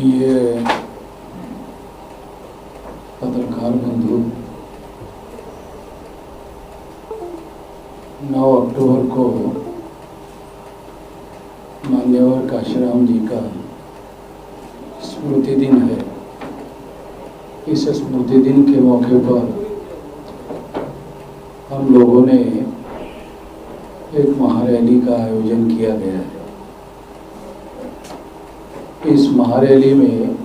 माननीय पत्रकार बंधु, 9 अक्टूबर को मान्यवर काशीराम जी का स्मृति दिन है। इस स्मृति दिन के मौके पर हम लोगों ने एक महारैली का आयोजन किया गया है। इस महारैली में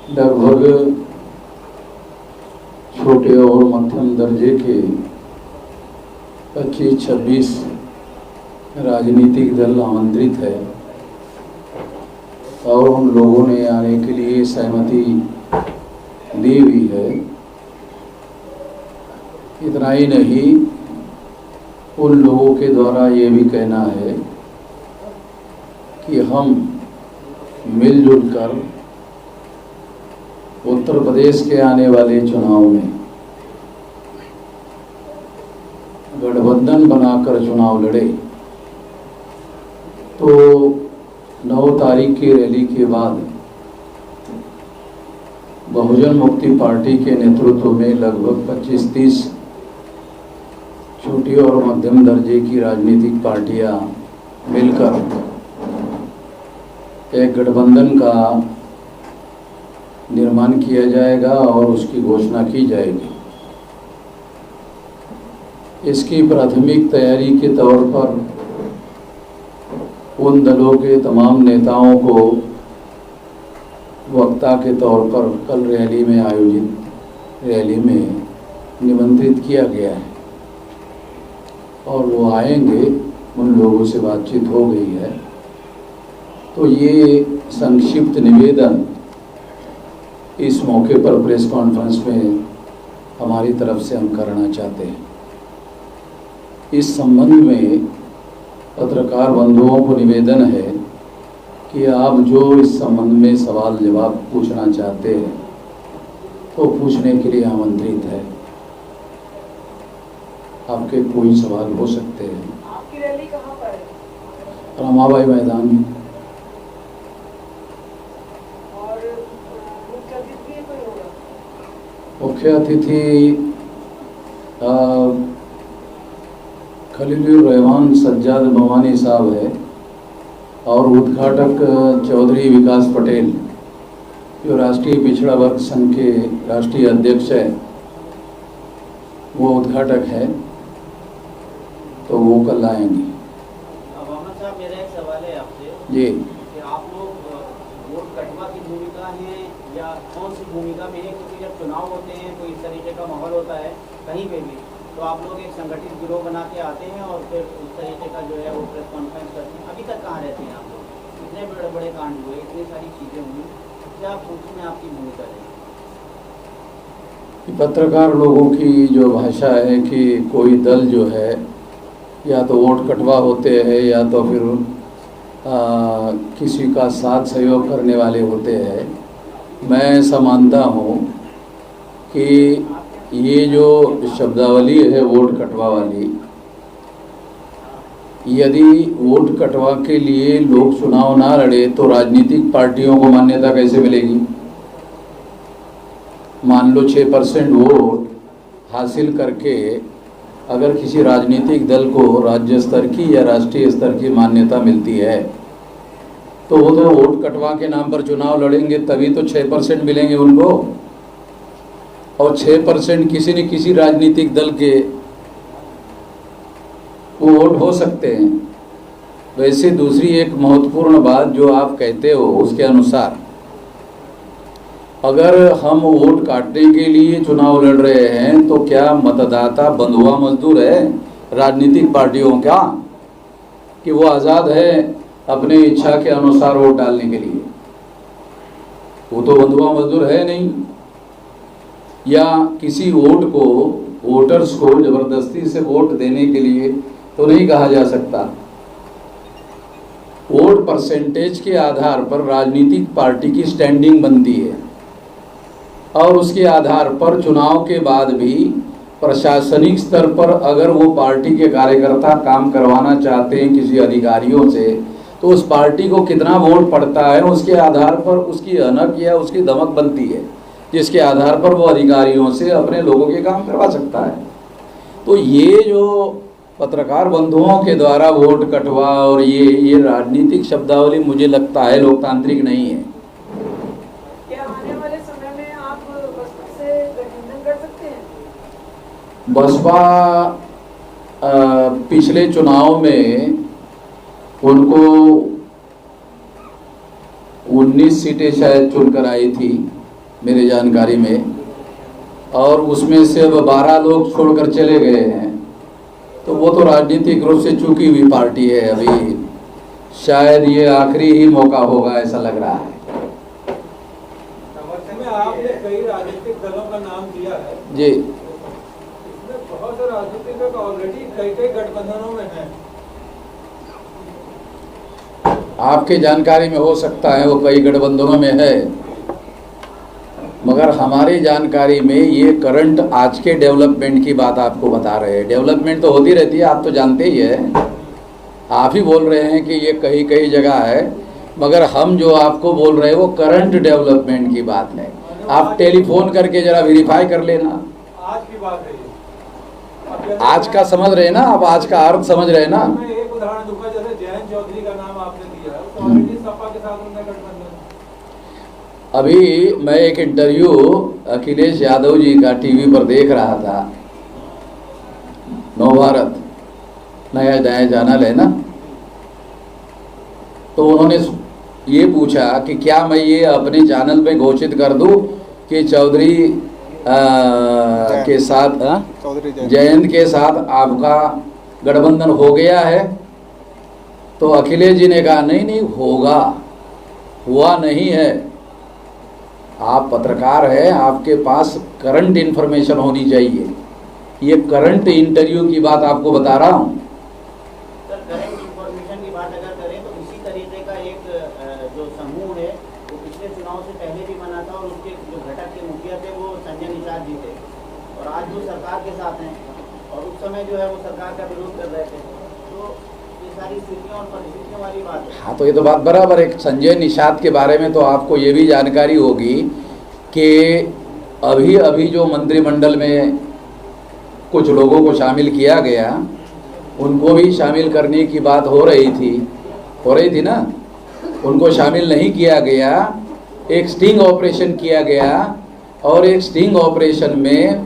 लगभग छोटे और मध्यम दर्जे के 25-26 राजनीतिक दल आमंत्रित है और उन लोगों ने आने के लिए सहमति दी हुई है। इतना ही नहीं, उन लोगों के द्वारा ये भी कहना है कि हम मिलजुल कर उत्तर प्रदेश के आने वाले चुनाव में गठबंधन बनाकर चुनाव लड़े। तो 9 तारीख की रैली के बाद बहुजन मुक्ति पार्टी के नेतृत्व में लगभग 25-30 छोटी और मध्यम दर्जे की राजनीतिक पार्टियां मिलकर एक गठबंधन का निर्माण किया जाएगा और उसकी घोषणा की जाएगी। इसकी प्राथमिक तैयारी के तौर पर उन दलों के तमाम नेताओं को वक्ता के तौर पर कल रैली में आयोजित रैली में निमंत्रित किया गया है और वो आएंगे। उन लोगों से बातचीत हो गई है। तो ये संक्षिप्त निवेदन इस मौके पर प्रेस कॉन्फ्रेंस में हमारी तरफ से हम करना चाहते हैं। इस संबंध में पत्रकार बंधुओं को निवेदन है कि आप जो इस संबंध में सवाल जवाब पूछना चाहते हैं तो पूछने के लिए आमंत्रित है। आपके कोई सवाल हो सकते हैं। आपकी रैली कहाँ पर है? रमाबाई मैदान में। मुख्य अतिथि खलीलुर रहमान सज्जाद भवानी साहब है और उद्घाटक चौधरी विकास पटेल जो राष्ट्रीय पिछड़ा वर्ग संघ के राष्ट्रीय अध्यक्ष है, वो उद्घाटक है। तो वो कल आएंगे। साहब, मेरा एक सवाल है आपसे जी कि आप लोग वोट कटवा की भूमिका है या कौन सी भूमिका में है? क्योंकि जब चुनाव होते हैं तो इस तरीके का माहौल होता है कहीं पे भी, तो आप लोग एक संगठित गिरोह बना के आते हैं और फिर उस तरीके का जो है वो प्रेस कॉन्फ्रेंस करते हैं। अभी तक कहाँ रहते हैं आप लोग? इतने बड़े बड़े कांड हुए, इतनी सारी चीज़ें हुई, क्या उसमें आपकी भूमिका है? पत्रकार लोगों की जो भाषा है कि कोई दल जो है या तो वोट कटवा होते हैं या तो फिर किसी का साथ सहयोग करने वाले होते हैं। मैं ऐसा मानता हूँ कि ये जो शब्दावली है वोट कटवा वाली, यदि वोट कटवा के लिए लोग चुनाव ना लड़े तो राजनीतिक पार्टियों को मान्यता कैसे मिलेगी? मान लो 6% वोट हासिल करके अगर किसी राजनीतिक दल को राज्य स्तर की या राष्ट्रीय स्तर की मान्यता मिलती है तो वो तो वोट कटवा के नाम पर चुनाव लड़ेंगे, तभी तो 6% मिलेंगे उनको। और 6% किसी न किसी राजनीतिक दल के वो वोट हो सकते हैं। वैसे दूसरी एक महत्वपूर्ण बात जो आप कहते हो उसके अनुसार अगर हम वोट काटने के लिए चुनाव लड़ रहे हैं तो क्या मतदाता बंधुआ मजदूर है राजनीतिक पार्टियों का कि वो आज़ाद है अपने इच्छा के अनुसार वोट डालने के लिए? वो तो बंधुआ मजदूर है नहीं। या किसी वोट को, वोटर्स को जबरदस्ती से वोट देने के लिए तो नहीं कहा जा सकता। वोट परसेंटेज के आधार पर राजनीतिक पार्टी की स्टैंडिंग बनती है और उसके आधार पर चुनाव के बाद भी प्रशासनिक स्तर पर अगर वो पार्टी के कार्यकर्ता काम करवाना चाहते हैं किसी अधिकारियों से तो उस पार्टी को कितना वोट पड़ता है उसके आधार पर उसकी अनक या उसकी दमक बनती है, जिसके आधार पर वो अधिकारियों से अपने लोगों के काम करवा सकता है। तो ये जो पत्रकार बंधुओं के द्वारा वोट कटवा और ये राजनीतिक शब्दावली मुझे लगता है लोकतांत्रिक नहीं है। क्या आने वाले समय में आप बसपा से गठबंधन कर सकते हैं? बसपा पिछले चुनाव में उनको 19 सीटें शायद चुनकर आई थी मेरे जानकारी में, और उसमें से अब 12 लोग छोड़कर चले गए हैं। तो वो तो राजनीतिक रूप से चूकी हुई पार्टी है। अभी शायद ये आखिरी ही मौका होगा ऐसा लग रहा है। समर्थन में आपने कई राजनीतिक दलों का नाम दिया है जी, इसमें बहुत से राजनीतिक दल ऑलरेडी कई गठबंधनों में हैं। आपके जानकारी में हो सकता है वो कई गठबंधनों में है, मगर हमारी जानकारी में ये करंट आज के डेवलपमेंट की बात आपको बता रहे हैं। डेवलपमेंट तो होती रहती है, आप तो जानते ही है। आप ही बोल रहे हैं कि ये कई कई जगह है, मगर हम जो आपको बोल रहे हैं वो करंट डेवलपमेंट की बात है। आप टेलीफोन करके जरा वेरीफाई कर लेना। आज की बात है ये। आज का समझ रहे ना आप, आज का अर्थ समझ रहे ना। मैं एक उदाहरण दूंगा, जैसे जयंत चौधरी का नाम आपने दिया है, तो ऑलरेडी सपा के साथ उनका गठबंधन। अभी मैं एक इंटरव्यू अखिलेश यादव जी का टीवी पर देख रहा था, नव भारत नया नया चैनल है ना, तो उन्होंने ये पूछा कि क्या मैं ये अपने चैनल पे घोषित कर दूं कि चौधरी के साथ जयंत के साथ आपका गठबंधन हो गया है। तो अखिलेश जी ने कहा नहीं नहीं होगा, हुआ नहीं है। आप पत्रकार हैं, आपके पास करंट इन्फॉर्मेशन होनी चाहिए। ये करंट इंटरव्यू की बात आपको बता रहा हूँ। सर, करंट इंफॉर्मेशन की बात अगर करें तो इसी तरीके का एक जो समूह है वो पिछले चुनाव से पहले भी बना था, और उसके जो घटक के मुखिया थे वो संजय निषाद जी थे, और आज जो सरकार के साथ हैं, और उस समय जो है वो सरकार का विरोध कर रहे थे। तो ये सारी स्थितियों और परिस्थितियों वाली बात है। हाँ, तो ये तो बात बराबर है। संजय निषाद के बारे में तो आपको ये भी जानकारी होगी कि अभी अभी जो मंत्रिमंडल में कुछ लोगों को शामिल किया गया, उनको भी शामिल करने की बात हो रही थी ना। उनको शामिल नहीं किया गया, एक स्टिंग ऑपरेशन किया गया, और एक स्टिंग ऑपरेशन में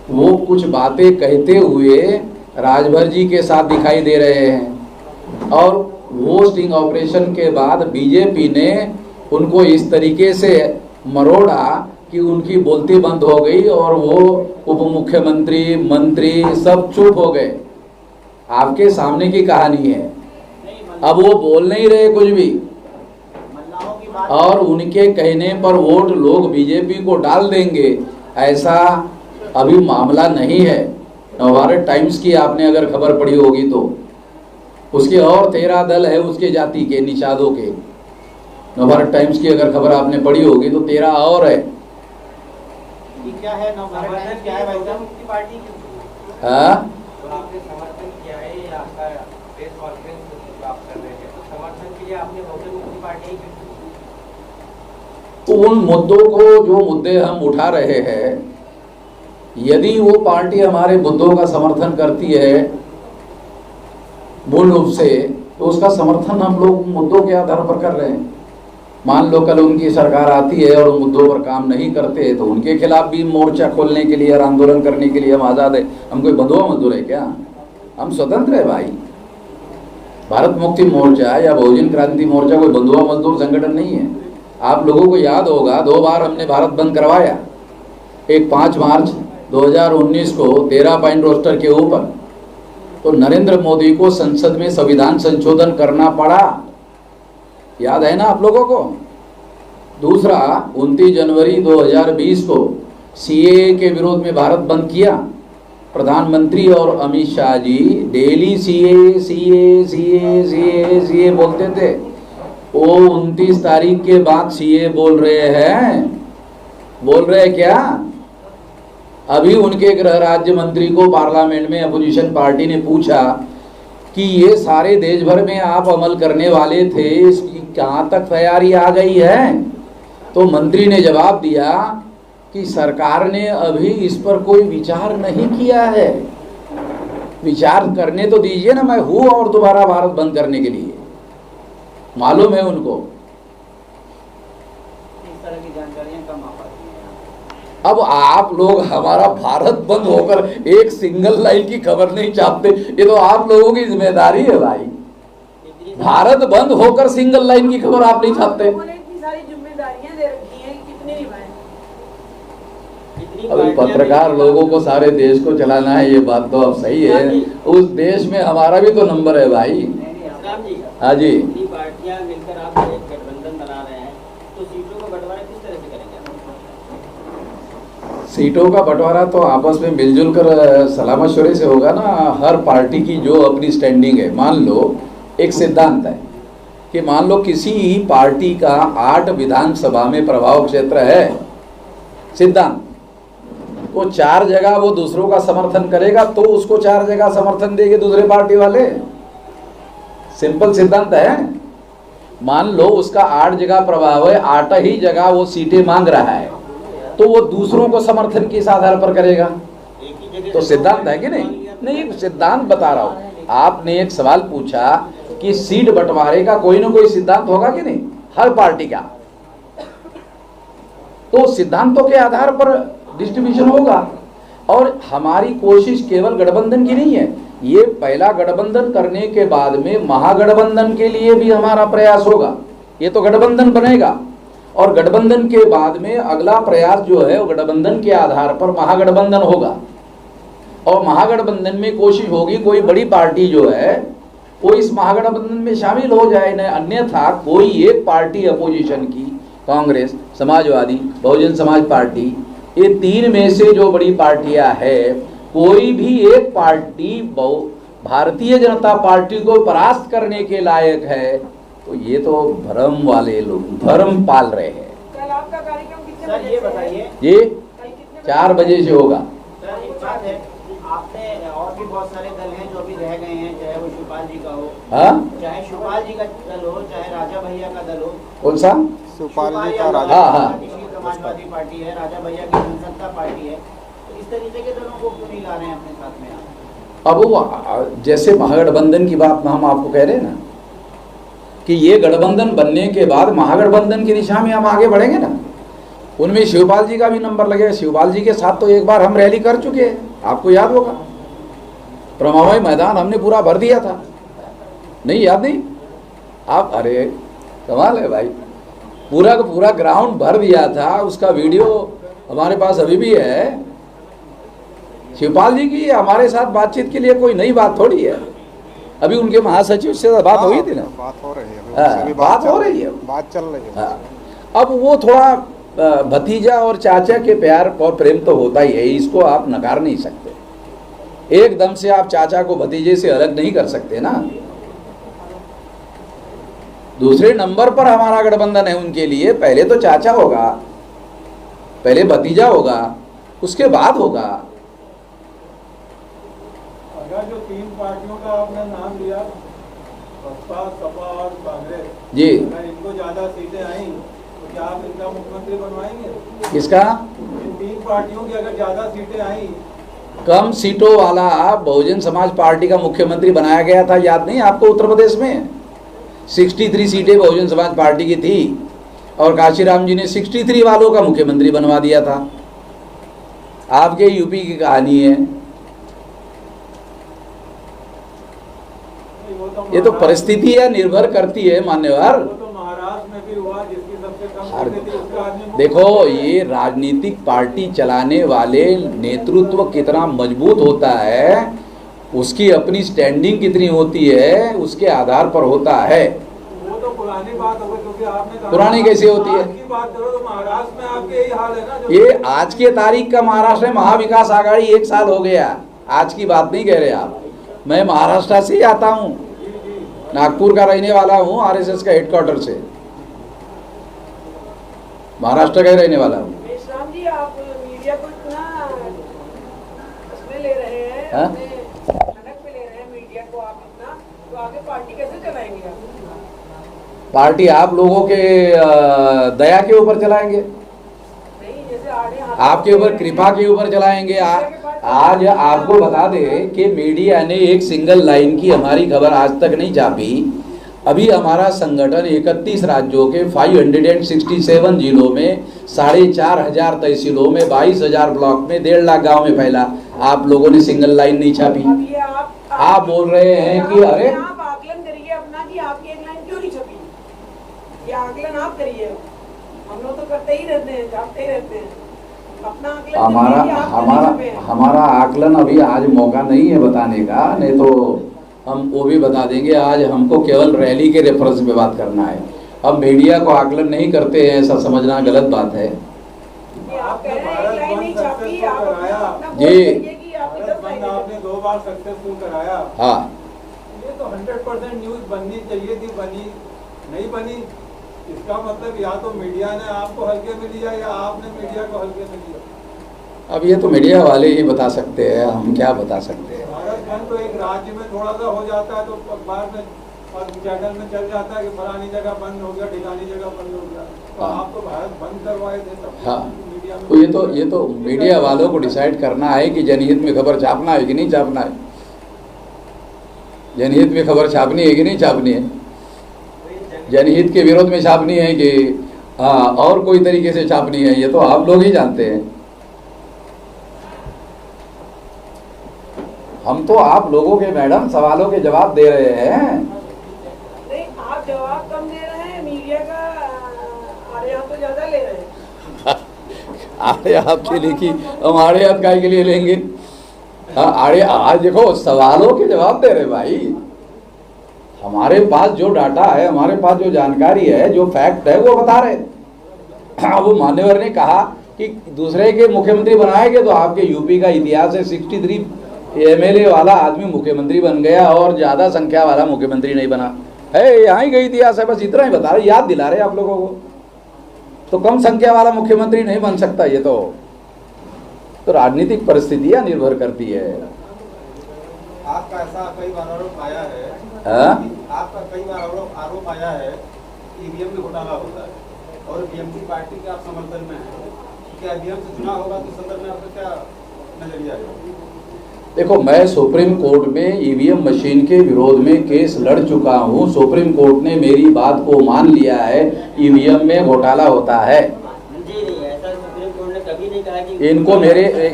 वो कुछ बातें कहते हुए राजभर जी के साथ दिखाई दे रहे हैं, और वो स्टिंग ऑपरेशन के बाद बीजेपी ने उनको इस तरीके से मरोड़ा कि उनकी बोलती बंद हो गई, और वो उप मुख्यमंत्री मंत्री सब चुप हो गए। आपके सामने की कहानी है। अब वो बोल नहीं रहे कुछ भी, और उनके कहने पर वोट लोग बीजेपी को डाल देंगे, ऐसा अभी मामला नहीं है। नवभारत टाइम्स की आपने अगर खबर पढ़ी होगी तो उसके और 13 दल है उसके जाति के निषादों के। नवभारत टाइम्स की अगर खबर आपने पढ़ी होगी तो 13 और है। क्या है नवभारत टाइम्स, क्या है भाई साहब की पार्टी की? हाँ, तो आपने समर्थन किया है या आपका प्रेस कॉन्फ्रेंस आप कर रहे हैं, तो समर्थन के लिए आपने बहुजन मुक्ति पार्टी ही क्यों? तो उन मुद्दों को, जो मुद्दे हम उठा रहे हैं, यदि वो पार्टी हमारे मुद्दों का समर्थन करती है मूल रूप से, तो उसका समर्थन हम लोग मुद्दों के आधार पर कर रहे हैं। मान लो कल उनकी सरकार आती है और उन मुद्दों पर काम नहीं करते, तो उनके खिलाफ भी मोर्चा खोलने के लिए और आंदोलन करने के लिए हम आज़ाद है। हम कोई बंधुआ मजदूर है क्या? हम स्वतंत्र है भाई। भारत मुक्ति मोर्चा या बहुजन क्रांति मोर्चा कोई बंधुआ मजदूर संगठन नहीं है। आप लोगों को याद होगा 2 बार हमने भारत बंद करवाया। एक 5 मार्च 2019 को 13 पॉइंट रोस्टर के ऊपर, तो नरेंद्र मोदी को संसद में संविधान संशोधन करना पड़ा, याद है ना आप लोगों को। दूसरा 29 जनवरी 2020 को सीएए के विरोध में भारत बंद किया। प्रधानमंत्री और Amit Shah ji daily CAA CAA CAA CAA CAA बोलते थे। वो 29 तारीख के बाद सीएए बोल रहे हैं क्या? अभी उनके गृह राज्य मंत्री को पार्लियामेंट में अपोजिशन पार्टी ने पूछा कि ये सारे देश भर में आप अमल करने वाले थे, इसकी कहाँ तक तैयारी आ गई है? तो मंत्री ने जवाब दिया कि सरकार ने अभी इस पर कोई विचार नहीं किया है। विचार करने तो दीजिए ना, मैं हूँ और दोबारा भारत बंद करने के लिए, मालूम है उनको। इस तरह की जानकारियां कम आ पाती हैं। अब आप लोग हमारा भारत बंद होकर एक सिंगल लाइन की खबर नहीं छापते, ये तो आप लोगों की जिम्मेदारी है भाई। भारत बंद होकर सिंगल लाइन की खबर आप नहीं छापते। उन्होंने इतनी सारी जिम्मेदारियां दे रखी हैं, कितनी निभाएं? अभी पत्रकार लोगों को सारे देश को चलाना है, ये बात तो अब सही है। उस देश में हमारा भी तो नंबर है भाई। राम जी, हाँ जी, इतनी पार्टियां मिलकर आप एक गठबंधन बना रहे हैं, तो सीटों का बंटवारा किस तरह से करेंगे? सीटों का बंटवारा तो आपस में मिलजुल कर सलाह मशवरे से होगा ना। हर पार्टी की जो अपनी स्टैंडिंग है, मान लो एक सिद्धांत है कि मान लो किसी ही पार्टी का 8 विधानसभा में प्रभाव क्षेत्र है, सिद्धांत वो 4 जगह वो दूसरों का समर्थन करेगा तो उसको 4 जगह समर्थन देंगे दूसरे पार्टी वाले। सिंपल सिद्धांत है। मान लो उसका 8 जगह प्रभाव है, 8 ही जगह वो सीटें मांग रहा है, तो वो दूसरों को समर्थन किस आधार पर करेगा? तो सिद्धांत है कि नहीं? नहीं, सिद्धांत बता रहा हूं। आपने एक सवाल पूछा कि सीट बंटवारे का कोई ना कोई सिद्धांत होगा कि नहीं, हर पार्टी का। तो सिद्धांतों के आधार पर डिस्ट्रीब्यूशन होगा। और हमारी कोशिश केवल गठबंधन की नहीं है, ये पहला गठबंधन करने के बाद में महागठबंधन के लिए भी हमारा प्रयास होगा। ये तो गठबंधन बनेगा और गठबंधन के बाद में अगला प्रयास जो है वो गठबंधन के आधार पर महागठबंधन होगा। और महागठबंधन में कोशिश होगी कोई बड़ी पार्टी जो है वो इस महागठबंधन में शामिल हो जाए, न अन्यथा कोई एक पार्टी अपोजिशन की, कांग्रेस, समाजवादी, बहुजन समाज पार्टी, ये 3 में से जो बड़ी पार्टियां है, कोई भी एक पार्टी भारतीय जनता पार्टी को परास्त करने के लायक है, तो ये तो भ्रम वाले लोग भ्रम पाल रहे हैं। कल आपका कार्यक्रम कितने सर बजे ये से है? बताइए, ये कल कितने बजे? 4 बजे से होगा। सर एक बात है, आपने और भी बहुत सारे दल हैं जो अभी रह गए हैं, चाहे वो शिवपाल जी का हो, हाँ, चाहे शिवपाल जी का दल हो, चाहे राजा भैया का दल हो। कौन सा? शिवपाल जी का या राजा हाँ, हाँ। समाजवादी पार्टी है, राजा भैया की जनसत्ता पार्टी है, तो इस तरीके के दलों को क्यों नहीं ला रहे हैं अपने साथ में? अब वो जैसे महागठबंधन की बात हम आपको कह रहे हैं ना कि ये गठबंधन बनने के बाद महागठबंधन की दिशा में हम आगे बढ़ेंगे ना, उनमें शिवपाल जी का भी नंबर लगेगा। शिवपाल जी के साथ तो एक बार हम रैली कर चुके हैं, आपको याद होगा, प्रमावई मैदान हमने पूरा भर दिया था, नहीं याद नहीं आप? अरे कमाल है भाई, पूरा का पूरा ग्राउंड भर दिया था। उसका वीडियो हमारे पास अभी भी है। शिवपाल जी की हमारे साथ बातचीत के लिए कोई नई बात थोड़ी है। अभी उनके महासचिव से बात हुई थी ना, बात हो रही है, हाँ, बात हो रही है, बात चल रही है। हाँ। अब वो थोड़ा भतीजा और चाचा के प्यार और प्रेम तो होता ही है, इसको आप नकार नहीं सकते। एकदम से आप चाचा को भतीजे से अलग नहीं कर सकते ना। दूसरे नंबर पर हमारा गठबंधन है उनके लिए। पहले तो चाचा होगा, पहले भतीजा होगा, उसके बाद होगा। अगर जो 3 पार्टियों का आपने नाम लिया, बसपा, सपा और कांग्रेस, जी, अगर इनको ज्यादा सीटें आई तो क्या आप इनका मुख्यमंत्री बनवाएंगे? किसका? इन 3 पार्टियों की अगर ज्यादा सीटें आई, कम सीटों वाला बहुजन समाज पार्टी का मुख्यमंत्री बनाया गया था, याद नहीं आपको? उत्तर प्रदेश में 63 सीटें बहुजन समाज पार्टी की थी और काशीराम जी ने 63 वालों का मुख्यमंत्री बनवा दिया था। आपके यूपी की कहानी है। ये तो परिस्थिति है, निर्भर करती है मान्यवर। वो तो महाराष्ट्र में भी हुआ, जिसकी सबसे कम हर- सीटें थी उसका आदमी मुख्यमंत्री देखो, बना। ये राजनीतिक पार्टी चलाने वाले नेतृत्व कितना मजबूत होता है, उसकी अपनी स्टैंडिंग कितनी होती है, उसके आधार पर होता है। वो तो पुरानी बात हो गई, क्योंकि आपने कहा पुरानी कैसे होती है? आज की बात करो तो महाराष्ट्र में आपके यही हाल है ना। जो ये आज के तारीख का महाराष्ट्र में महाविकास आघाड़ी 1 साल हो गया, आज की बात नहीं कह रहे आप। मैं महाराष्ट्र से ही आता हूँ, नागपुर का रहने वाला हूँ, आरएसएस का हेडक्वार्टर से, महाराष्ट्र का ही रहने वाला हूँ। मेश्राम जी, आप मीडिया को इतना उसमें ले रहे हैं, हाँ? अपने भनक पे ले रहे हैं मीडिया को आप इतना, तो आगे पार्टी कैसे चलाएंगे आप? पार्टी आप लोगों के दया के ऊपर चलाएंगे, नहीं, जैसे आड़े हाथ आपके ऊपर कृपा के ऊपर चलाएंगे। आज आपको बता दें कि मीडिया ने एक सिंगल लाइन की हमारी खबर आज तक नहीं छापी। अभी हमारा संगठन 31 राज्यों के 567 जिलों में 4,500 तहसीलों में 22,000 ब्लॉक में 1.5 लाख गांव में फैला। आप लोगों ने सिंगल लाइन नहीं छापी। अब ये आप बोल रहे हैं कि अरे आप आकलन करिए अपना कि आपकी एक लाइन क्यों नहीं छपी, ये आकलन आप करिए। हम लोग तो करते ही रहते हैं, छापते ही रहते हैं। अपना आकलन हमारा करिए कि आप हमारा क्यों नहीं छपे। हमारा आकलन अभी आज मौका नहीं है बताने का, नहीं तो हम वो भी बता देंगे। आज हमको केवल रैली के रेफरेंस में बात करना है। अब मीडिया को आकलन नहीं करते हैं ऐसा समझना गलत बात है। ये आप कह रहे हैं एक लाइन नहीं छापी, आप अपना बोल जी। करिए कि आपकी 10 भारत बंद लाइनें आपने 2 बार सक्सेसफुल कराया। हाँ, ये तो 100% न्यूज बननी चाहिए थी, बनी नहीं बनी। इसका मतलब या तो मीडिया ने आपको हल्के में लिया या आपने मीडिया को हल्के में लिया। अब ये तो मीडिया वाले ही बता सकते हैं, हम क्या बता सकते हैं। भारत बंद तो एक राज्य में थोड़ा सा हो जाता है तो अखबार में और चैनल में चल जाता है कि फलानी जगह बंद हो गया, ढिलानी जगह बंद हो गया। तो हाँ। आप तो भारत बंद करवाए थे तब हाँ, मीडिया में। तो ये तो मीडिया वालों को डिसाइड करना है कि जनहित में खबर छापना है कि नहीं छापना है। जनहित में खबर छापनी है कि नहीं छापनी है, जनहित के विरोध में छापनी है कि और कोई तरीके से छापनी है, ये तो आप लोग ही जानते हैं। हम तो आप लोगों के मैडम सवालों के जवाब दे रहे हैं। नहीं, आप जवाब कम दे रहे हैं, मीडिया का आड़े हाथ तो ज्यादा ले रहे हैं। आड़े हाथ के लिए कि हम आड़े हाथ काय के लिए लेंगे? हाँ, आड़े आज देखो सवालों के जवाब दे रहे भाई। हमारे पास जो डाटा है, हमारे पास जो जानकारी है, जो फैक्ट है वो बता रहे। वो मान्यवर ने कहा कि दूसरे के मुख्यमंत्री बनाएंगे तो आपके यूपी का इतिहास है 63 एमएलए वाला आदमी मुख्यमंत्री बन गया और ज्यादा संख्या वाला मुख्यमंत्री नहीं बना है। यहाँ ही का इतिहास है, बस इतना ही बता रहे, याद दिला रहे आप लोगों को। तो कम संख्या वाला मुख्यमंत्री नहीं बन सकता। ये तो राजनीतिक परिस्थितियां निर्भर करती है। आपका ऐसा कई बार आरोप आया है, आपका कई बार आरोप आया है ईवीएम में घोटाला होता है और बीएमसी पार्टी के आप समर्थन में है। क्या ईवीएम से चुनाव होगा तो संदर्भ में आपका क्या नजरिया है? देखो, मैं सुप्रीम कोर्ट में ईवीएम मशीन के विरोध में केस लड़ चुका हूं। सुप्रीम कोर्ट ने मेरी बात को मान लिया है, ईवीएम में घोटाला होता है। जी नहीं, ऐसा सुप्रीम कोर्ट ने कभी नहीं कहा कि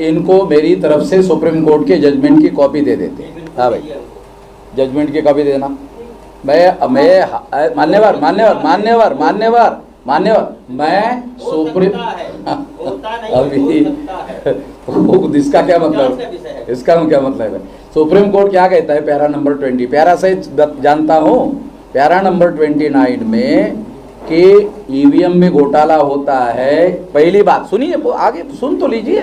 इनको मेरी तरफ से सुप्रीम कोर्ट के जजमेंट की कॉपी दे देते। हाँ भाई, जजमेंट की कॉपी देना। मैं मान्यवर मैं सुप्रीम अभी इसका क्या मतलब, इसका क्या मतलब है? सुप्रीम कोर्ट क्या कहता है पैरा नंबर 20, पैरा से जानता हूँ, पैरा नंबर 29 में कि ईवीएम में घोटाला होता है। पहली बात सुनिए, आगे सुन तो लीजिए।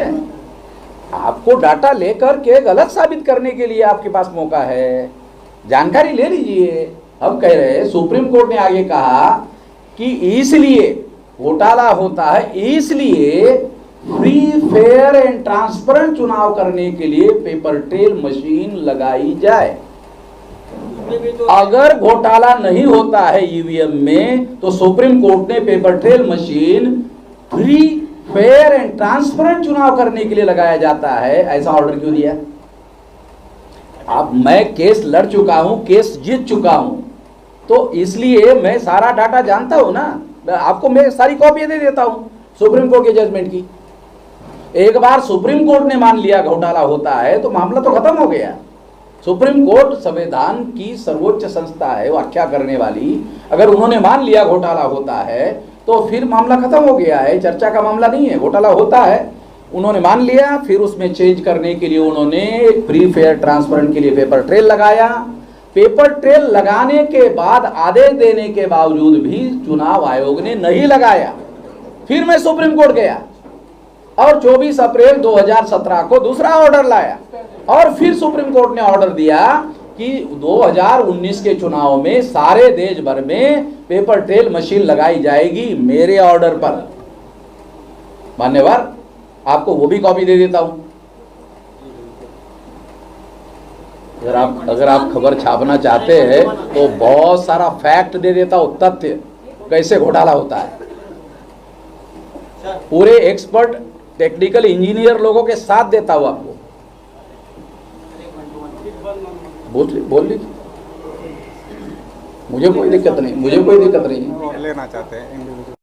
आपको डाटा लेकर के गलत साबित करने के लिए आपके पास मौका है, जानकारी ले लीजिए। हम कह रहे हैं सुप्रीम कोर्ट ने आगे कहा कि इसलिए घोटाला होता है, इसलिए फ्री फेयर एंड ट्रांसपेरेंट चुनाव करने के लिए पेपर ट्रेल मशीन लगाई जाए। अगर घोटाला नहीं होता है ईवीएम में तो सुप्रीम कोर्ट ने paper trail machine free fair and transparent चुनाव करने के लिए लगाया जाता है, ऐसा ऑर्डर क्यों दिया? अब मैं केस लड़ चुका हूं, केस जीत चुका हूं, तो इसलिए मैं सारा डाटा जानता हूं ना। आपको मैं सारी कॉपी दे देता हूं सुप्रीम कोर्ट के जजमेंट की। एक बार सुप्रीम कोर्ट ने मान लिया घोटाला होता है तो मामला तो खत्म हो गया। सुप्रीम कोर्ट संविधान की सर्वोच्च संस्था है, व्याख्या करने वाली। अगर उन्होंने मान लिया घोटाला होता है तो फिर मामला खत्म हो गया है, चर्चा का मामला नहीं है। घोटाला होता है, उन्होंने मान लिया, फिर उसमें चेंज करने के लिए उन्होंने फ्री फेयर ट्रांसपेरेंट के लिए पेपर ट्रेल लगाया। पेपर ट्रेल लगाने के बाद आदेश देने के बावजूद भी चुनाव आयोग ने नहीं लगाया। फिर मैं सुप्रीम कोर्ट गया और 24 अप्रैल 2017 को दूसरा ऑर्डर लाया और फिर सुप्रीम कोर्ट ने ऑर्डर दिया कि 2019 के चुनाव में सारे देश भर में पेपर ट्रेल मशीन लगाई जाएगी मेरे ऑर्डर पर। मान्यवर, आपको वो भी कॉपी दे देता हूं। अगर आप खबर छापना चाहते हैं तो बहुत सारा फैक्ट दे देता हूँ, तथ्य कैसे घोटाला होता है। पूरे एक्सपर्ट टेक्निकल इंजीनियर लोगों के साथ देता हूँ आपको। बोल लीजिए, मुझे कोई दिक्कत नहीं है। लेना चाहते हैं।